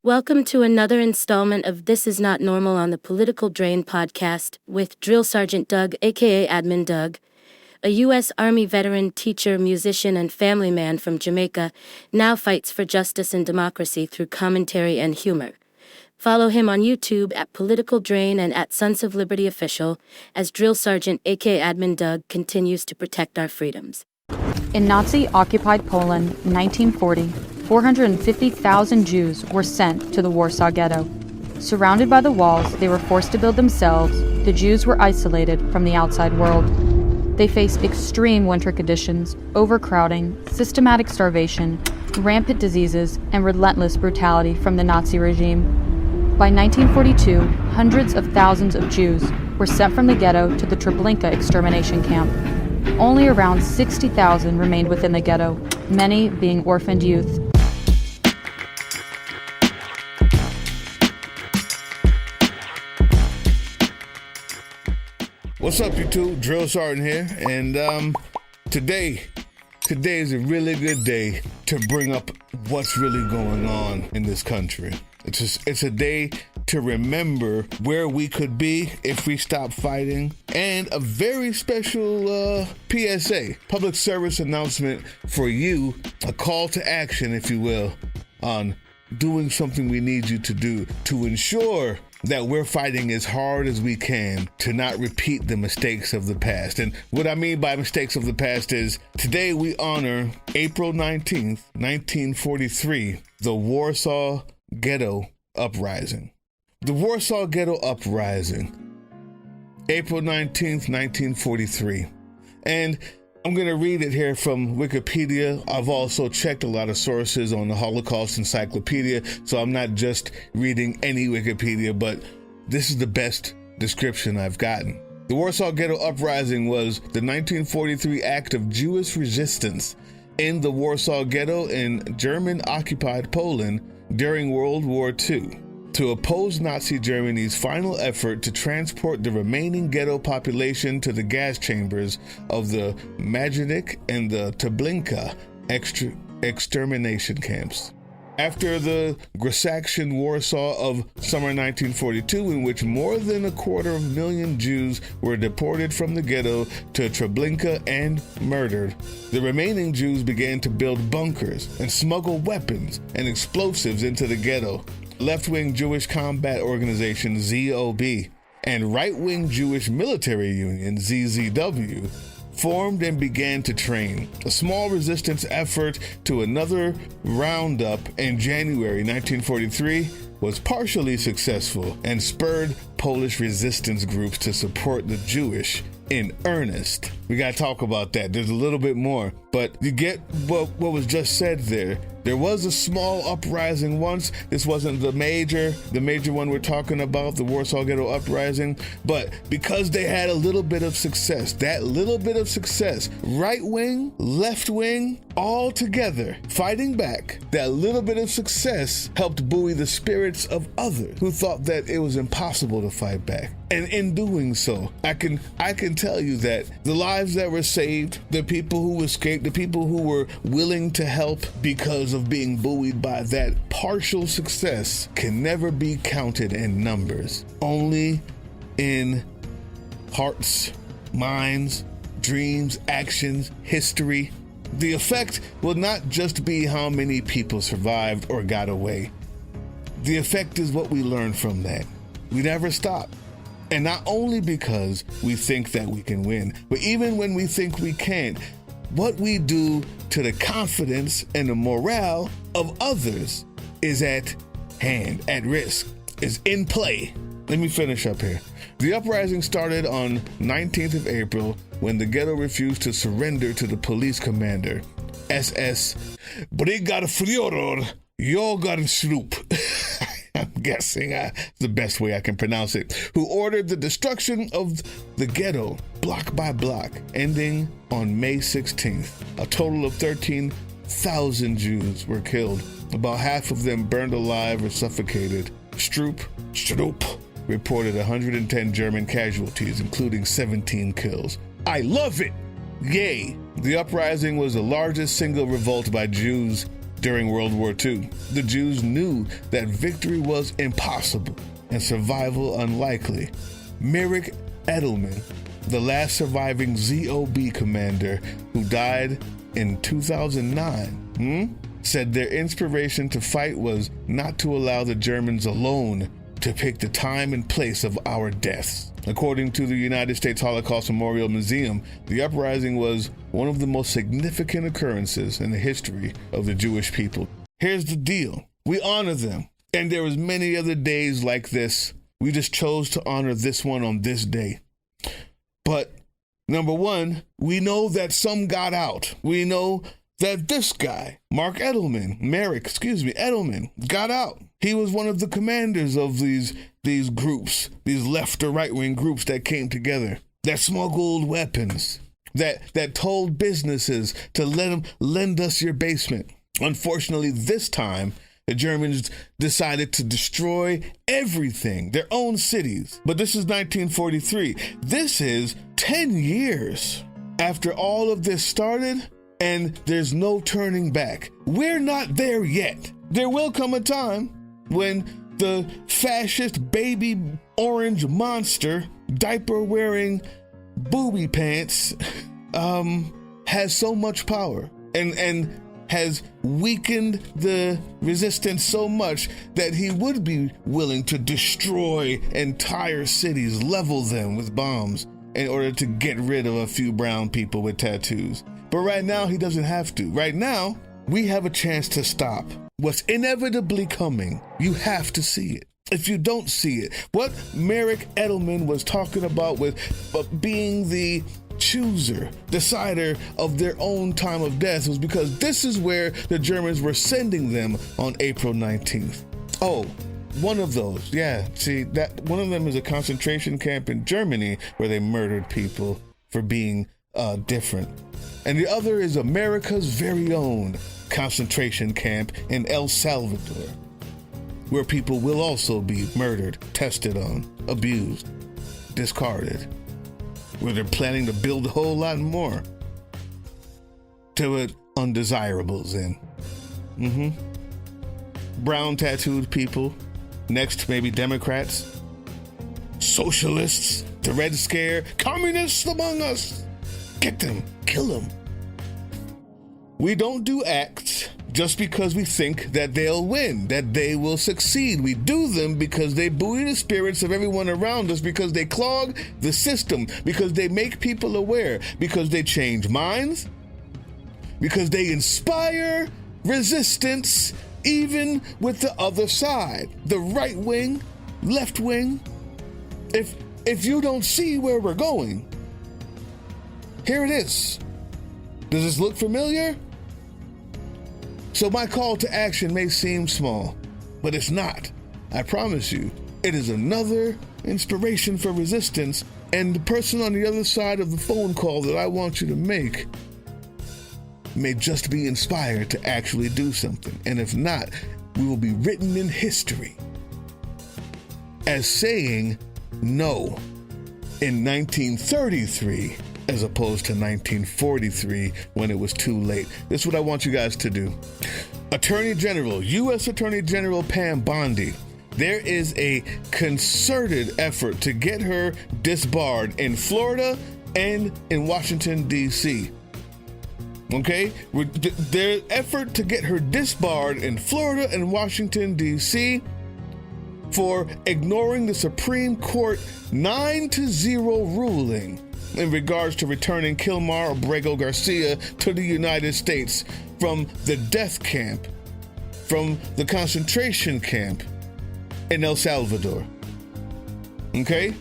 Welcome to another installment of This Is Not Normal on the Political Drain podcast with Drill Sergeant Doug, aka Admin Doug, a U.S. Army veteran, teacher, musician, and family man from Jamaica, now fights for justice and democracy through commentary and humor. Follow him on YouTube at Political Drain and at Sons of Liberty Official as Drill Sergeant, aka Admin Doug, continues to protect our freedoms. In Nazi-occupied Poland, 1940, 450,000 Jews were sent to the Warsaw Ghetto. Surrounded by the walls they were forced to build themselves, the Jews were isolated from the outside world. They faced extreme winter conditions, overcrowding, systematic starvation, rampant diseases, and relentless brutality from the Nazi regime. By 1942, hundreds of thousands of Jews were sent from the ghetto to the Treblinka extermination camp. Only around 60,000 remained within the ghetto, many being orphaned youth. What's up, you two? Drill Sergeant here, and today is a really good day to bring up what's really going on in this country. It's a day to remember where we could be if we stop fighting, and a very special PSA, public service announcement for you, a call to action, if you will, on doing something we need you to do to ensure that we're fighting as hard as we can to not repeat the mistakes of the past. And what I mean by mistakes of the past is today we honor April 19th, 1943, the Warsaw Ghetto Uprising. The Warsaw Ghetto Uprising, April 19th, 1943. And I'm going to read it here from Wikipedia. I've also checked a lot of sources on the Holocaust Encyclopedia, so I'm not just reading any Wikipedia, but this is the best description I've gotten. The Warsaw Ghetto Uprising was the 1943 act of Jewish resistance in the Warsaw Ghetto in German-occupied Poland during World War II. To oppose Nazi Germany's final effort to transport the remaining ghetto population to the gas chambers of the Majdanek and the Treblinka extermination camps. After the Grassaction Warsaw of summer 1942, in which more than 250,000 Jews were deported from the ghetto to Treblinka and murdered, the remaining Jews began to build bunkers and smuggle weapons and explosives into the ghetto. Left-wing Jewish combat organization ZOB and right-wing Jewish military union ZZW formed and began to train. A small resistance effort to another roundup in January 1943 was partially successful and spurred Polish resistance groups to support the Jewish in earnest. We gotta talk about that. There's a little bit more, but you get what was just said there. There was a small uprising once. This wasn't the major one we're talking about, the Warsaw Ghetto Uprising, but because they had a little bit of success, right wing, left wing, all together fighting back, that little bit of success helped buoy the spirits of others who thought that it was impossible to fight back. And in doing so, I can tell you that the lives that were saved, the people who escaped, the people who were willing to help because of being buoyed by that partial success can never be counted in numbers, only in hearts, minds, dreams, actions, history. The effect will not just be how many people survived or got away. The effect is what we learn from that. We never stop. And not only because we think that we can win, but even when we think we can't, what we do to the confidence and the morale of others is at hand, at risk, is in play. Let me finish up here. The uprising started on 19th of April when the ghetto refused to surrender to the police commander, SS Brigad Führer Jogan Schrupp. I'm guessing the best way I can pronounce it, who ordered the destruction of the ghetto block by block, ending on May 16th. A total of 13,000 Jews were killed. About half of them burned alive or suffocated. Schrupp reported 110 German casualties, including 17 kills. I love it! Yay! The uprising was the largest single revolt by Jews during World War II. The Jews knew that victory was impossible and survival unlikely. Merrick Edelman, the last surviving ZOB commander who died in 2009, said their inspiration to fight was not to allow the Germans alone to pick the time and place of our deaths. According to the United States Holocaust Memorial Museum, the uprising was one of the most significant occurrences in the history of the Jewish people. Here's the deal. We honor them, and there was many other days like this. We just chose to honor this one on this day. But number one, we know that some got out. We know that this guy, Edelman, got out. He was one of the commanders of these groups, these left or right-wing groups that came together, that smuggled weapons, that told businesses to let them lend us your basement. Unfortunately, this time, the Germans decided to destroy everything, their own cities. But this is 1943. This is 10 years after all of this started, and there's no turning back. We're not there yet. There will come a time when the fascist baby orange monster, diaper-wearing booby pants, has so much power and has weakened the resistance so much that he would be willing to destroy entire cities, level them with bombs in order to get rid of a few brown people with tattoos. But right now, he doesn't have to. Right now, we have a chance to stop what's inevitably coming. You have to see it. If you don't see it, what Merrick Edelman was talking about with being the chooser, decider of their own time of death was because this is where the Germans were sending them on April 19th. Oh, one of those. Yeah, see, that one of them is a concentration camp in Germany where they murdered people for being different. And the other is America's very own concentration camp in El Salvador, where people will also be murdered, tested on, abused, discarded, where they're planning to build a whole lot more to put undesirables in. Brown tattooed people, next maybe Democrats, socialists, the Red Scare, communists among us. Get them, kill them. We don't do acts just because we think that they'll win, that they will succeed. We do them because they buoy the spirits of everyone around us, because they clog the system, because they make people aware, because they change minds, because they inspire resistance even with the other side, the right wing, left wing. If you don't see where we're going, here it is. Does this look familiar? So my call to action may seem small, but it's not. I promise you, it is another inspiration for resistance, and the person on the other side of the phone call that I want you to make may just be inspired to actually do something. And if not, we will be written in history as saying no in 1933 as opposed to 1943 when it was too late. This is what I want you guys to do. Attorney General, U.S. Attorney General Pam Bondi, there is a concerted effort to get her disbarred in Florida and in Washington, D.C. Okay? Their effort to get her disbarred in Florida and Washington, D.C. for ignoring the Supreme Court 9-0 ruling in regards to returning Kilmar Abrego Garcia to the United States from the death camp, from the concentration camp in El Salvador. Okay?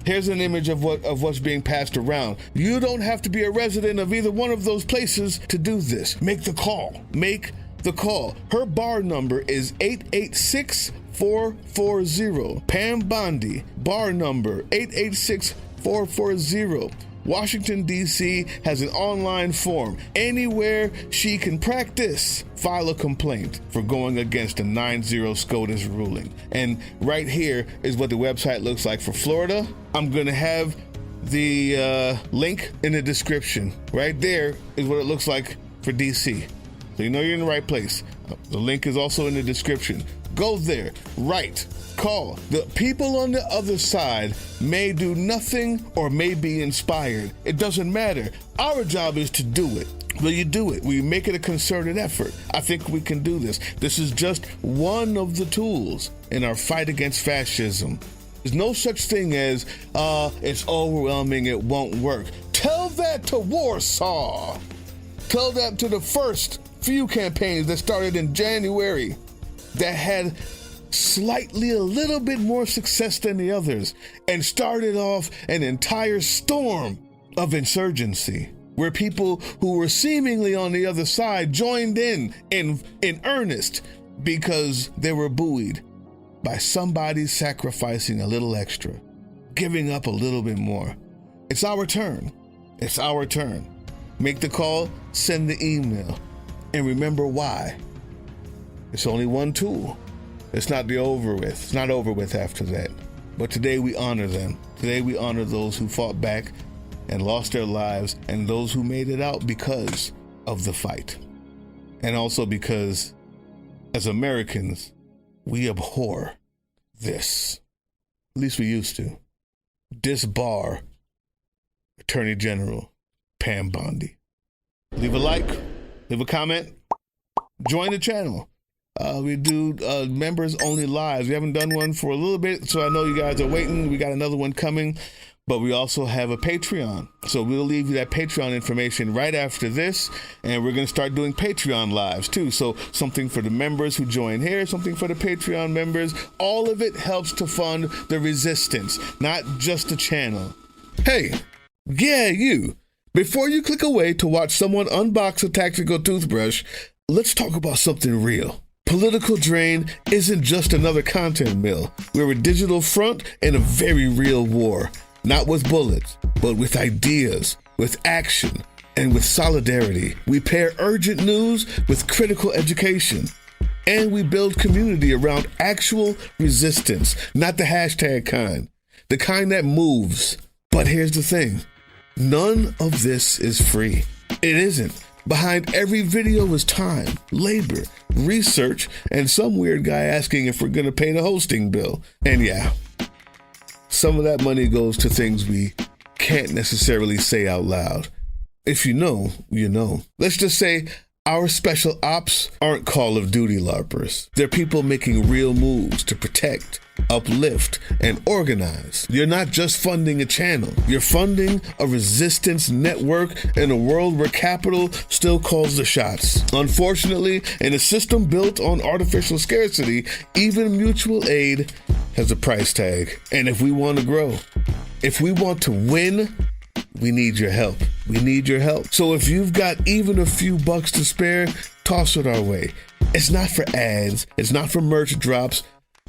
Here's an image of what's being passed around. You don't have to be a resident of either one of those places to do this. Make the call. Make the call. Her bar number is 886-440. Pam Bondi, bar number 886-440. Washington, D.C. has an online form. Anywhere she can practice, file a complaint for going against a 9-0 SCOTUS ruling. And right here is what the website looks like for Florida. I'm going to have the link in the description. Right there is what it looks like for D.C. So you know you're in the right place. The link is also in the description. Go there, write, call. The people on the other side may do nothing or may be inspired. It doesn't matter. Our job is to do it. Will you do it? Will you make it a concerted effort? I think we can do this. This is just one of the tools in our fight against fascism. There's no such thing as, it's overwhelming, it won't work. Tell that to Warsaw. Tell that to the first few campaigns that started in January that had slightly a little bit more success than the others and started off an entire storm of insurgency where people who were seemingly on the other side joined in earnest because they were buoyed by somebody sacrificing a little extra, giving up a little bit more. It's our turn. It's our turn. Make the call, send the email, and remember why. It's only one tool. It's not over with. It's not over with after that. But today we honor them. Today we honor those who fought back and lost their lives and those who made it out because of the fight. And also because, as Americans, we abhor this. At least we used to. Disbar Attorney General Pam Bondi. Leave a like, leave a comment, join the channel. We do members only lives. We haven't done one for a little bit, so I know you guys are waiting. We got another one coming, but we also have a Patreon. So we'll leave you that Patreon information right after this, and we're going to start doing Patreon lives too. So something for the members who join here, something for the Patreon members. All of it helps to fund the resistance, not just the channel. Hey, yeah, you. Before you click away to watch someone unbox a tactical toothbrush, let's talk about something real. Political Drain isn't just another content mill. We're a digital front in a very real war. Not with bullets, but with ideas, with action, and with solidarity. We pair urgent news with critical education. And we build community around actual resistance, not the hashtag kind. The kind that moves. But here's the thing. None of this is free. It isn't. Behind every video is time, labor, research, and some weird guy asking if we're going to pay the hosting bill. And yeah, some of that money goes to things we can't necessarily say out loud. If you know, you know. Let's just say our special ops aren't Call of Duty LARPers. They're people making real moves to protect, uplift, and organize. You're not just funding a channel. You're funding a resistance network in a world where capital still calls the shots. Unfortunately, in a system built on artificial scarcity, even mutual aid has a price tag. And if we want to grow, if we want to win, we need your help. We need your help. So if you've got even a few bucks to spare, toss it our way. It's not for ads. It's not for merch drops,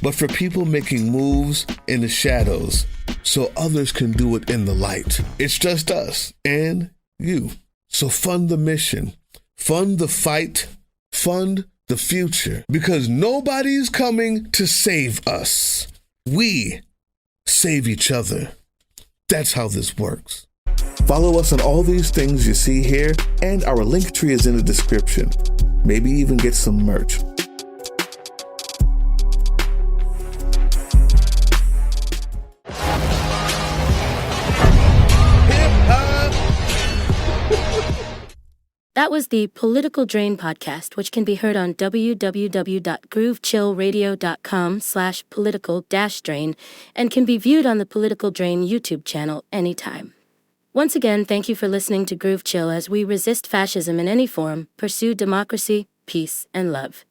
but for people making moves in the shadows so others can do it in the light. It's just us and you. So fund the mission, fund the fight, fund the future, because nobody's coming to save us. We save each other. That's how this works. Follow us on all these things you see here, and our link tree is in the description. Maybe even get some merch. That was the Political Drain podcast, which can be heard on www.groovechillradio.com/political-drain and can be viewed on the Political Drain YouTube channel anytime. Once again, thank you for listening to Groove Chill as we resist fascism in any form, pursue democracy, peace, and love.